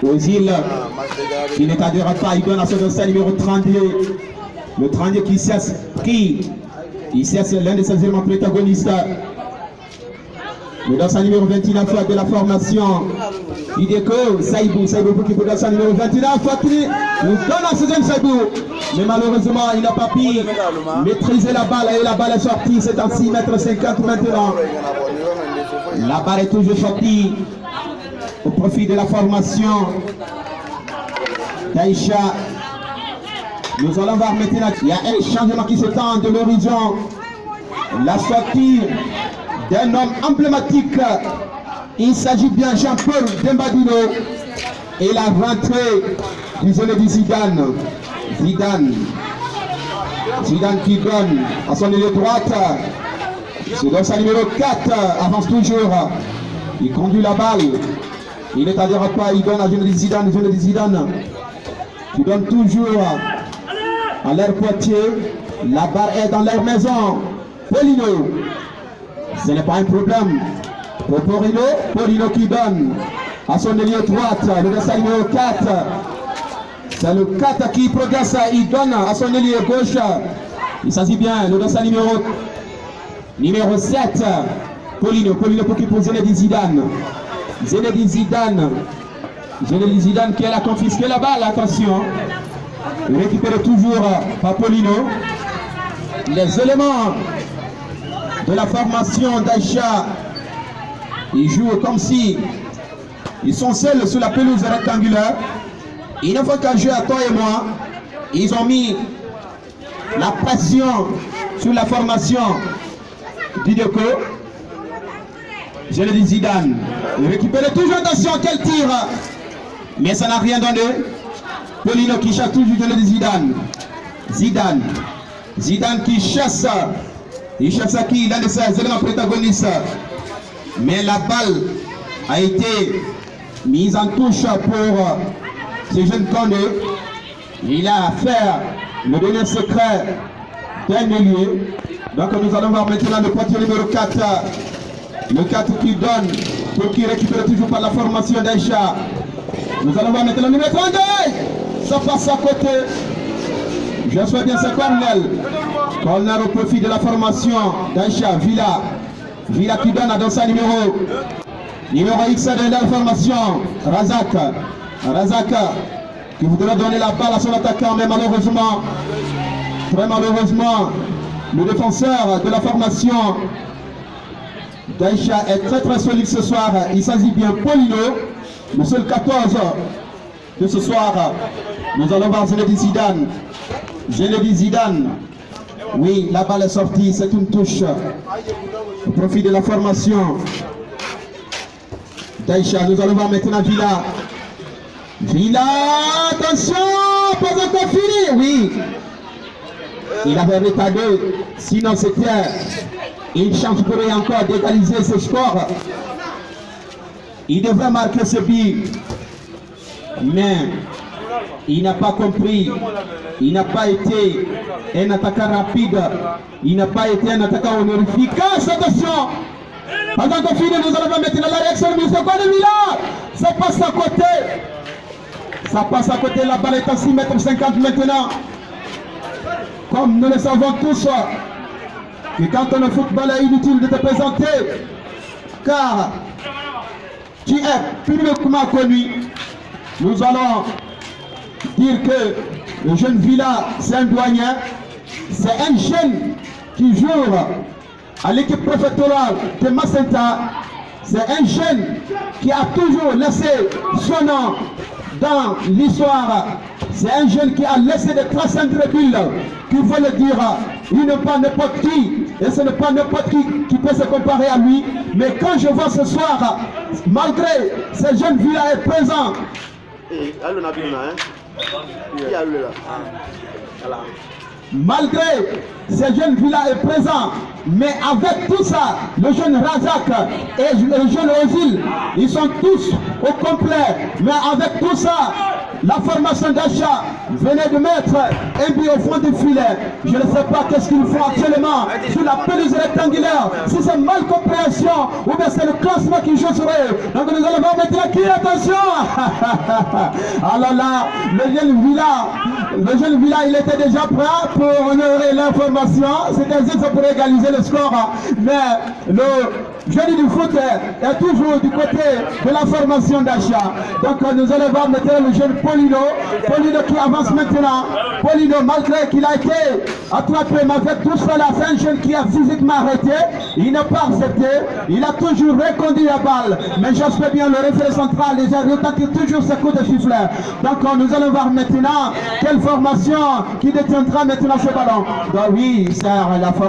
Ozil qui ne t'adhère pas, il donne à son dossier numéro 32. Le 32 qui s'inscrit. Il c'est l'un de ses éléments protagonistes. Le dossier numéro 29 de la formation. Ideko, Saïbou qui peut dossier numéro 29. Il donne à Suzanne Saïbou. Mais malheureusement, il n'a pas pu maîtriser la balle et la balle est sortie. C'est en 6,50 m maintenant. La balle est toujours sortie au profit de la formation d'Aïcha. Nous allons voir maintenant qu'il y a un changement qui s'étend de l'horizon. La sortie d'un homme emblématique. Il s'agit bien Jean-Paul Dembadino. Et la rentrée du Zinedine Zidane. Zidane qui donne à son ailier droite. C'est dans sa numéro 4. Avance toujours. Il conduit la balle. Il ne t'adhère pas. Il donne à Zinedine Zidane. Qui donne toujours à leur Poitiers. La barre est dans leur maison. Paulino. Ce n'est pas un problème. Pour Paulino qui donne à son ailier droite. Le dessin numéro 4. C'est le 4 qui progresse. Il donne à son ailier gauche. Il s'agit bien. Le dessin numéro 7. Paulino pour qui pose Zinedine Zidane. Zinedine Zidane qui a confisqué la balle. Attention. Il récupère toujours par Paulino. Les éléments de la formation d'Aïcha. Ils jouent comme si ils sont seuls sur la pelouse rectangulaire. Il ne faut qu'à jouer à toi et moi. Ils ont mis la pression sur la formation d'Ideko. Zinedine Zidane. Il récupère toujours, attention, quel tir. Mais ça n'a rien donné. Paulino qui chasse toujours Zinedine Zidane. Zidane qui chasse. Il chasse à qui? L'un de ses éléments protagonistes. Mais la balle a été mise en touche pour ce jeune Condé. Il a affaire le dernier secret d'un milieu. Donc nous allons voir maintenant le poitier numéro 4. Le 4 qui donne pour qui récupère toujours par la formation d'Aïcha. Nous allons voir maintenant le numéro 32. Ça passe à côté. Je souhaite bien c'est Cornel. Cornel au profit de la formation d'Aïcha. Villa qui donne dans sa numéro X de la formation. Razak qui voudrait donner la balle à son attaquant, mais malheureusement, très malheureusement, le défenseur de la formation d'Aïcha est très solide ce soir. Il s'agit bien Paulino, le seul 14 de ce soir. Nous allons voir Zinedine Zidane. Oui, la balle est sortie, c'est une touche. Au profit de la formation d'Aïcha, nous allons voir maintenant Villa, attention, pas encore fini, oui. Il avait retardé, sinon c'était une chance pour lui encore d'égaliser ce score. Il devrait marquer ce but, mais il n'a pas compris. Il n'a pas été un attaquant rapide. Il n'a pas été un attaquant honorifique. Attention! Pas encore fini, nous allons maintenant la réaction de Mr. Villa. Ça passe à côté. Ça passe à côté, la balle est à 6,50 m maintenant. Comme nous le savons tous, que quand on est football, il est inutile de te présenter. Car tu es publiquement connu. Nous allons dire que le jeune Villa, c'est un douanier. C'est un jeune qui joue à l'équipe préfectorale de Macenta. C'est un jeune qui a toujours laissé son nom dans l'histoire. C'est un jeune qui a laissé des traces indélébiles, qui veut le dire. Il n'est pas n'importe qui, et ce n'est pas n'importe qui peut se comparer à lui. Mais quand je vois ce soir, malgré ce jeune Villa est présent, malgré ce jeune Villa est présent, mais avec tout ça, le jeune Razak et le jeune Ozil, ils sont tous au complet. Mais avec tout ça, La formation d'achat venait de mettre un but au fond du filet. Je ne sais pas qu'est-ce qu'ils font actuellement sur la pelouse rectangulaire. Si c'est mal compréhension ou bien c'est le classement qui joue sur eux. Donc nous allons voir maintenant qui, attention. Ah là là, le jeune Villa, il était déjà prêt pour honorer l'information. C'est-à-dire ça pourrait égaliser le score. Mais le jeune du foot est toujours du côté de la formation d'achat. Donc nous allons voir maintenant le jeune Paulino qui avance maintenant. Paulino, malgré qu'il a été attrapé, malgré tout cela, c'est un jeune qui a physiquement arrêté. Il n'a pas accepté. Il a toujours reconduit la balle. Mais j'espère bien le référé central déjà retentira toujours ce coup de sifflet. Donc nous allons voir maintenant quelle formation qui détiendra maintenant ce ballon. Donc oui, c'est la formation.